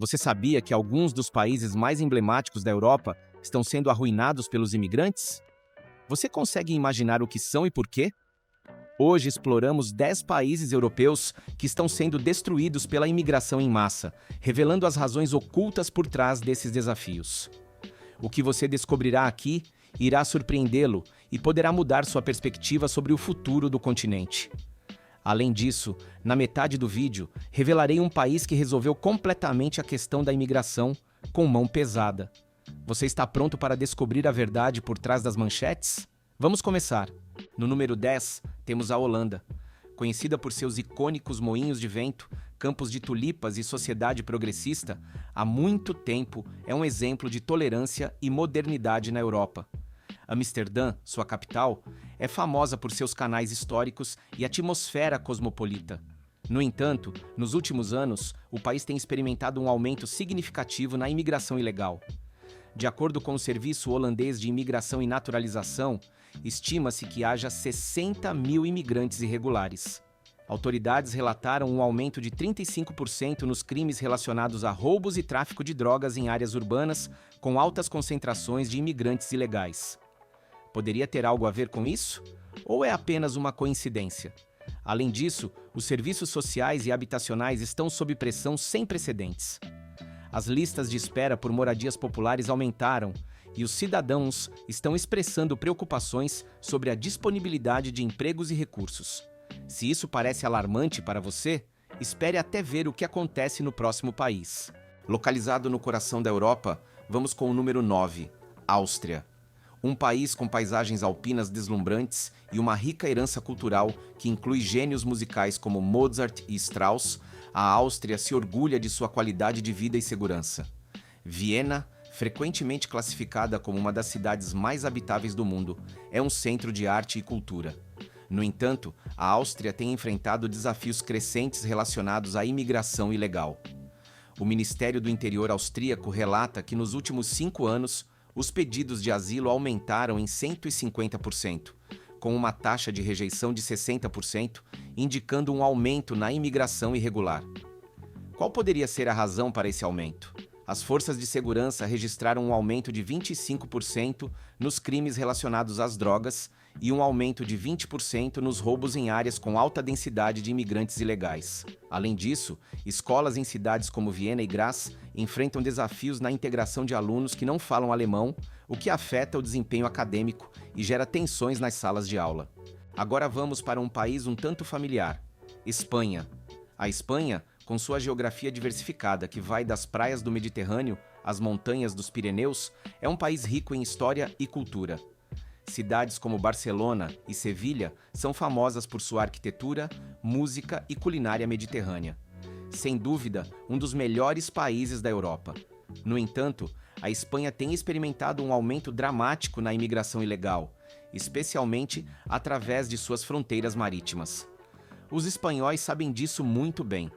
Você sabia que alguns dos países mais emblemáticos da Europa estão sendo arruinados pelos imigrantes? Você consegue imaginar o que são e por quê? Hoje exploramos 10 países europeus que estão sendo destruídos pela imigração em massa, revelando as razões ocultas por trás desses desafios. O que você descobrirá aqui irá surpreendê-lo e poderá mudar sua perspectiva sobre o futuro do continente. Além disso, na metade do vídeo, revelarei um país que resolveu completamente a questão da imigração com mão pesada. Você está pronto para descobrir a verdade por trás das manchetes? Vamos começar! No número 10, temos a Holanda. Conhecida por seus icônicos moinhos de vento, campos de tulipas e sociedade progressista, há muito tempo é um exemplo de tolerância e modernidade na Europa. Amsterdã, sua capital, é famosa por seus canais históricos e atmosfera cosmopolita. No entanto, nos últimos anos, o país tem experimentado um aumento significativo na imigração ilegal. De acordo com o Serviço Holandês de Imigração e Naturalização, estima-se que haja 60 mil imigrantes irregulares. Autoridades relataram um aumento de 35% nos crimes relacionados a roubos e tráfico de drogas em áreas urbanas, com altas concentrações de imigrantes ilegais. Poderia ter algo a ver com isso? Ou é apenas uma coincidência? Além disso, os serviços sociais e habitacionais estão sob pressão sem precedentes. As listas de espera por moradias populares aumentaram e os cidadãos estão expressando preocupações sobre a disponibilidade de empregos e recursos. Se isso parece alarmante para você, espere até ver o que acontece no próximo país. Localizado no coração da Europa, vamos com o número 9, Áustria. Um país com paisagens alpinas deslumbrantes e uma rica herança cultural que inclui gênios musicais como Mozart e Strauss, a Áustria se orgulha de sua qualidade de vida e segurança. Viena, frequentemente classificada como uma das cidades mais habitáveis do mundo, é um centro de arte e cultura. No entanto, a Áustria tem enfrentado desafios crescentes relacionados à imigração ilegal. O Ministério do Interior austríaco relata que nos últimos 5 anos, os pedidos de asilo aumentaram em 150%, com uma taxa de rejeição de 60%, indicando um aumento na imigração irregular. Qual poderia ser a razão para esse aumento? As forças de segurança registraram um aumento de 25% nos crimes relacionados às drogas e um aumento de 20% nos roubos em áreas com alta densidade de imigrantes ilegais. Além disso, escolas em cidades como Viena e Graz enfrentam desafios na integração de alunos que não falam alemão, o que afeta o desempenho acadêmico e gera tensões nas salas de aula. Agora vamos para um país um tanto familiar: Espanha. A Espanha, com sua geografia diversificada que vai das praias do Mediterrâneo às montanhas dos Pirineus, é um país rico em história e cultura. Cidades como Barcelona e Sevilha são famosas por sua arquitetura, música e culinária mediterrânea. Sem dúvida, um dos melhores países da Europa. No entanto, a Espanha tem experimentado um aumento dramático na imigração ilegal, especialmente através de suas fronteiras marítimas. Os espanhóis sabem disso muito bem.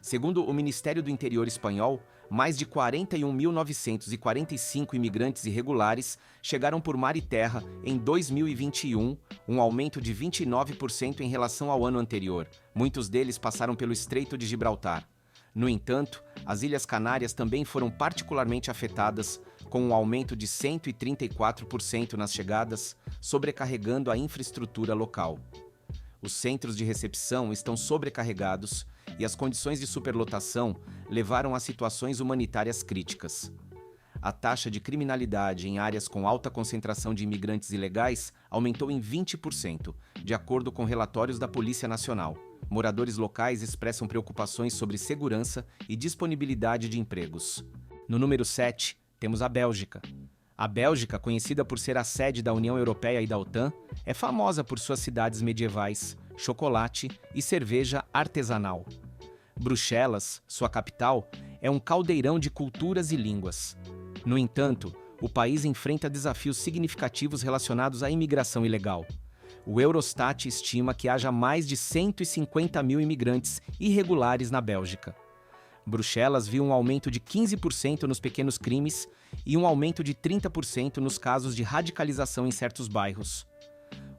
Segundo o Ministério do Interior espanhol, mais de 41.945 imigrantes irregulares chegaram por mar e terra em 2021, um aumento de 29% em relação ao ano anterior. Muitos deles passaram pelo Estreito de Gibraltar. No entanto, as Ilhas Canárias também foram particularmente afetadas, com um aumento de 134% nas chegadas, sobrecarregando a infraestrutura local. Os centros de recepção estão sobrecarregados e as condições de superlotação levaram a situações humanitárias críticas. A taxa de criminalidade em áreas com alta concentração de imigrantes ilegais aumentou em 20%, de acordo com relatórios da Polícia Nacional. Moradores locais expressam preocupações sobre segurança e disponibilidade de empregos. No número 7, temos a Bélgica. A Bélgica, conhecida por ser a sede da União Europeia e da OTAN, é famosa por suas cidades medievais, chocolate e cerveja artesanal. Bruxelas, sua capital, é um caldeirão de culturas e línguas. No entanto, o país enfrenta desafios significativos relacionados à imigração ilegal. O Eurostat estima que haja mais de 150 mil imigrantes irregulares na Bélgica. Bruxelas viu um aumento de 15% nos pequenos crimes e um aumento de 30% nos casos de radicalização em certos bairros.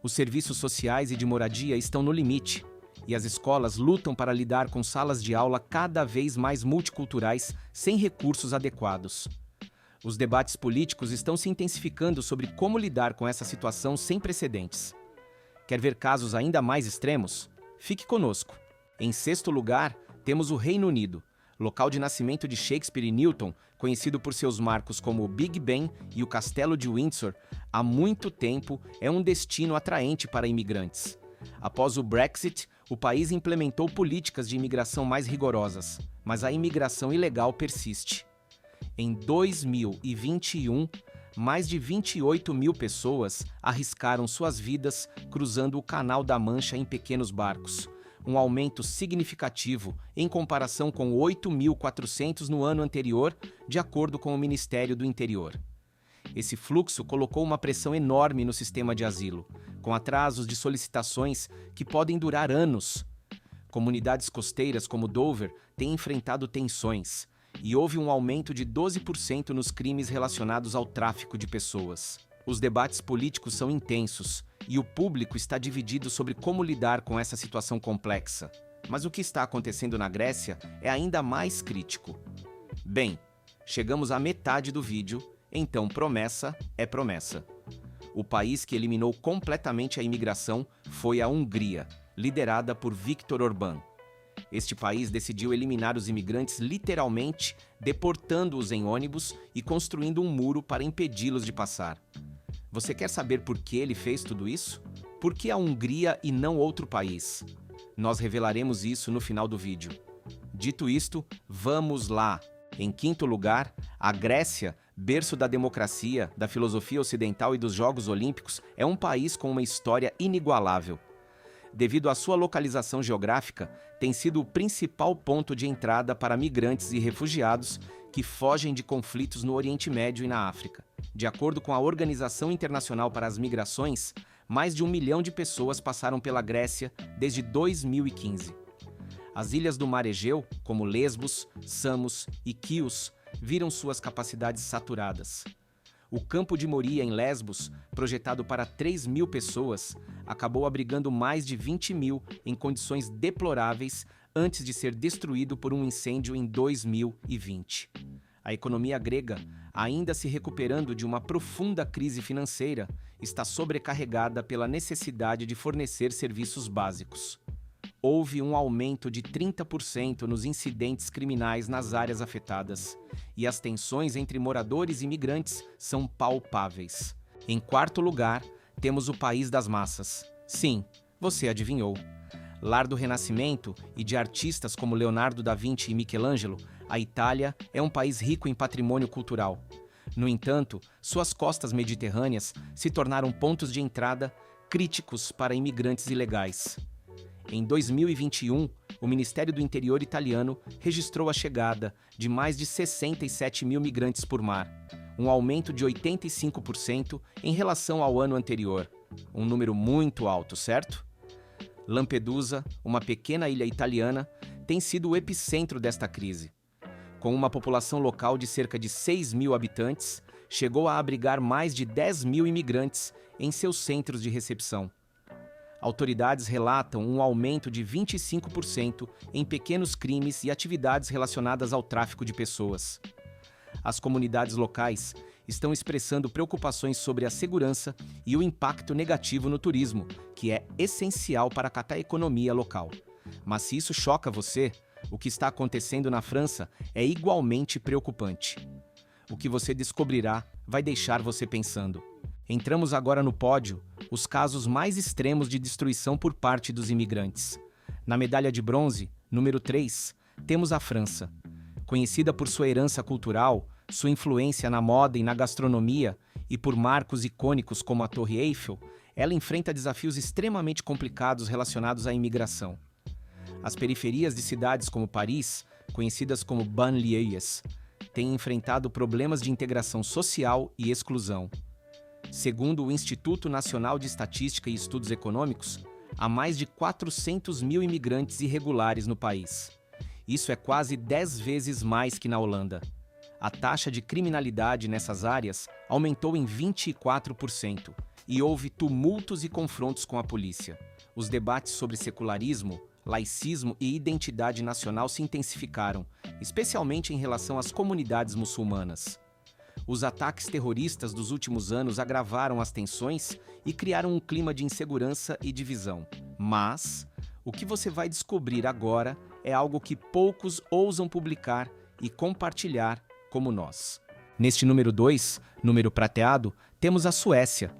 Os serviços sociais e de moradia estão no limite, e as escolas lutam para lidar com salas de aula cada vez mais multiculturais sem recursos adequados. Os debates políticos estão se intensificando sobre como lidar com essa situação sem precedentes. Quer ver casos ainda mais extremos? Fique conosco. Em sexto lugar, temos o Reino Unido, local de nascimento de Shakespeare e Newton, conhecido por seus marcos como o Big Ben e o Castelo de Windsor, há muito tempo é um destino atraente para imigrantes. Após o Brexit, o país implementou políticas de imigração mais rigorosas, mas a imigração ilegal persiste. Em 2021, mais de 28 mil pessoas arriscaram suas vidas cruzando o Canal da Mancha em pequenos barcos, um aumento significativo em comparação com 8.400 no ano anterior, de acordo com o Ministério do Interior. Esse fluxo colocou uma pressão enorme no sistema de asilo, com atrasos de solicitações que podem durar anos. Comunidades costeiras como Dover têm enfrentado tensões, e houve um aumento de 12% nos crimes relacionados ao tráfico de pessoas. Os debates políticos são intensos e o público está dividido sobre como lidar com essa situação complexa. Mas o que está acontecendo na Grécia é ainda mais crítico. Bem, chegamos à metade do vídeo, então promessa é promessa. O país que eliminou completamente a imigração foi a Hungria, liderada por Viktor Orbán. Este país decidiu eliminar os imigrantes literalmente, deportando-os em ônibus e construindo um muro para impedi-los de passar. Você quer saber por que ele fez tudo isso? Por que a Hungria e não outro país? Nós revelaremos isso no final do vídeo. Dito isto, vamos lá! Em quinto lugar, a Grécia, berço da democracia, da filosofia ocidental e dos Jogos Olímpicos, é um país com uma história inigualável. Devido à sua localização geográfica, tem sido o principal ponto de entrada para migrantes e refugiados que fogem de conflitos no Oriente Médio e na África. De acordo com a Organização Internacional para as Migrações, mais de 1 milhão de pessoas passaram pela Grécia desde 2015. As ilhas do Mar Egeu, como Lesbos, Samos e Quíos, viram suas capacidades saturadas. O campo de Moria, em Lesbos, projetado para 3 mil pessoas, acabou abrigando mais de 20 mil em condições deploráveis antes de ser destruído por um incêndio em 2020. A economia grega, ainda se recuperando de uma profunda crise financeira, está sobrecarregada pela necessidade de fornecer serviços básicos. Houve um aumento de 30% nos incidentes criminais nas áreas afetadas, e as tensões entre moradores e imigrantes são palpáveis. Em quarto lugar, temos o país das massas. Sim, você adivinhou. Lar do Renascimento e de artistas como Leonardo da Vinci e Michelangelo, a Itália é um país rico em patrimônio cultural. No entanto, suas costas mediterrâneas se tornaram pontos de entrada críticos para imigrantes ilegais. Em 2021, o Ministério do Interior italiano registrou a chegada de mais de 67 mil migrantes por mar, um aumento de 85% em relação ao ano anterior. Um número muito alto, certo? Lampedusa, uma pequena ilha italiana, tem sido o epicentro desta crise. Com uma população local de cerca de 6 mil habitantes, chegou a abrigar mais de 10 mil imigrantes em seus centros de recepção. Autoridades relatam um aumento de 25% em pequenos crimes e atividades relacionadas ao tráfico de pessoas. As comunidades locais estão expressando preocupações sobre a segurança e o impacto negativo no turismo, que é essencial para a economia local. Mas se isso choca você, o que está acontecendo na França é igualmente preocupante. O que você descobrirá vai deixar você pensando. Entramos agora no pódio, os casos mais extremos de destruição por parte dos imigrantes. Na medalha de bronze, número 3, temos a França. Conhecida por sua herança cultural, sua influência na moda e na gastronomia e por marcos icônicos como a Torre Eiffel, ela enfrenta desafios extremamente complicados relacionados à imigração. As periferias de cidades como Paris, conhecidas como banlieues, têm enfrentado problemas de integração social e exclusão. Segundo o Instituto Nacional de Estatística e Estudos Econômicos, há mais de 400 mil imigrantes irregulares no país. Isso é quase 10 vezes mais que na Holanda. A taxa de criminalidade nessas áreas aumentou em 24% e houve tumultos e confrontos com a polícia. Os debates sobre secularismo, laicismo e identidade nacional se intensificaram, especialmente em relação às comunidades muçulmanas. Os ataques terroristas dos últimos anos agravaram as tensões e criaram um clima de insegurança e divisão. Mas o que você vai descobrir agora é algo que poucos ousam publicar e compartilhar como nós. Neste número 2, número prateado, temos a Suécia.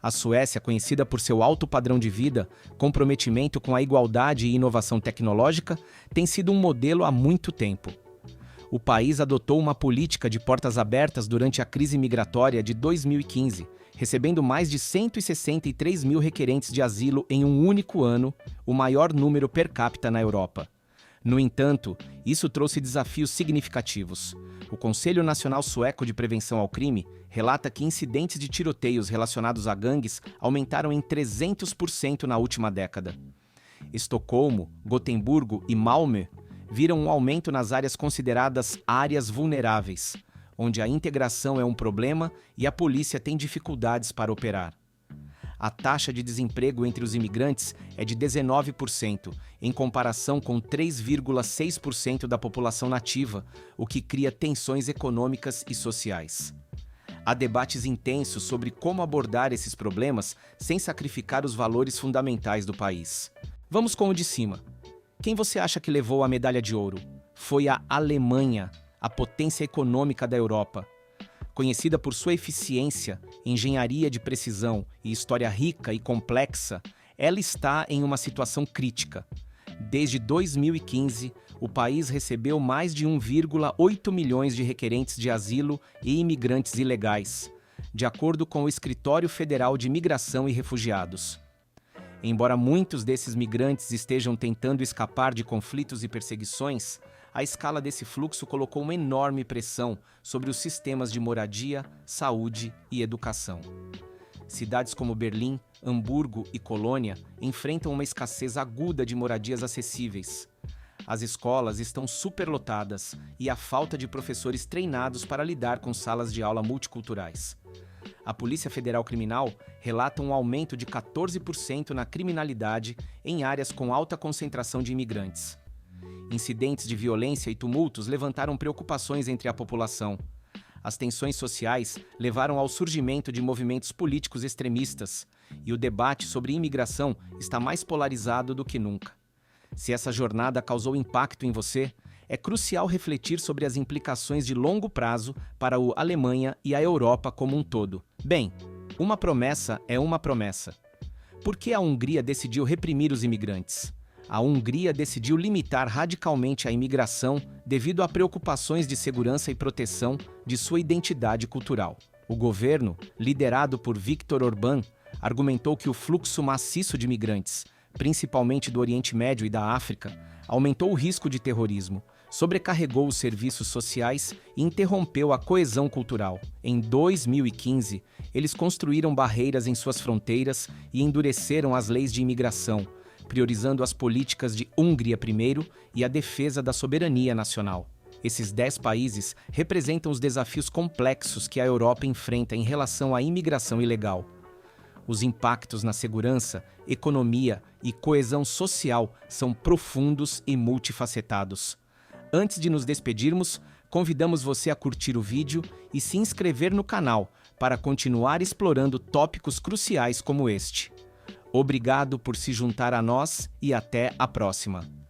A Suécia, conhecida por seu alto padrão de vida, comprometimento com a igualdade e inovação tecnológica, tem sido um modelo há muito tempo. O país adotou uma política de portas abertas durante a crise migratória de 2015, recebendo mais de 163 mil requerentes de asilo em um único ano, o maior número per capita na Europa. No entanto, isso trouxe desafios significativos. O Conselho Nacional Sueco de Prevenção ao Crime relata que incidentes de tiroteios relacionados a gangues aumentaram em 300% na última década. Estocolmo, Gotemburgo e Malmö viram um aumento nas áreas consideradas áreas vulneráveis, onde a integração é um problema e a polícia tem dificuldades para operar. A taxa de desemprego entre os imigrantes é de 19%, em comparação com 3,6% da população nativa, o que cria tensões econômicas e sociais. Há debates intensos sobre como abordar esses problemas sem sacrificar os valores fundamentais do país. Vamos com o de cima. Quem você acha que levou a medalha de ouro? Foi a Alemanha, a potência econômica da Europa. Conhecida por sua eficiência, engenharia de precisão e história rica e complexa, ela está em uma situação crítica. Desde 2015, o país recebeu mais de 1,8 milhões de requerentes de asilo e imigrantes ilegais, de acordo com o Escritório Federal de Imigração e Refugiados. Embora muitos desses migrantes estejam tentando escapar de conflitos e perseguições, a escala desse fluxo colocou uma enorme pressão sobre os sistemas de moradia, saúde e educação. Cidades como Berlim, Hamburgo e Colônia enfrentam uma escassez aguda de moradias acessíveis. As escolas estão superlotadas e há falta de professores treinados para lidar com salas de aula multiculturais. A Polícia Federal Criminal relata um aumento de 14% na criminalidade em áreas com alta concentração de imigrantes. Incidentes de violência e tumultos levantaram preocupações entre a população. As tensões sociais levaram ao surgimento de movimentos políticos extremistas, e o debate sobre imigração está mais polarizado do que nunca. Se essa jornada causou impacto em você, é crucial refletir sobre as implicações de longo prazo para a Alemanha e a Europa como um todo. Bem, uma promessa é uma promessa. Por que a Hungria decidiu reprimir os imigrantes? A Hungria decidiu limitar radicalmente a imigração devido a preocupações de segurança e proteção de sua identidade cultural. O governo, liderado por Viktor Orbán, argumentou que o fluxo maciço de imigrantes, principalmente do Oriente Médio e da África, aumentou o risco de terrorismo, sobrecarregou os serviços sociais e interrompeu a coesão cultural. Em 2015, eles construíram barreiras em suas fronteiras e endureceram as leis de imigração, priorizando as políticas de Hungria primeiro e a defesa da soberania nacional. Esses 10 países representam os desafios complexos que a Europa enfrenta em relação à imigração ilegal. Os impactos na segurança, economia e coesão social são profundos e multifacetados. Antes de nos despedirmos, convidamos você a curtir o vídeo e se inscrever no canal para continuar explorando tópicos cruciais como este. Obrigado por se juntar a nós e até a próxima!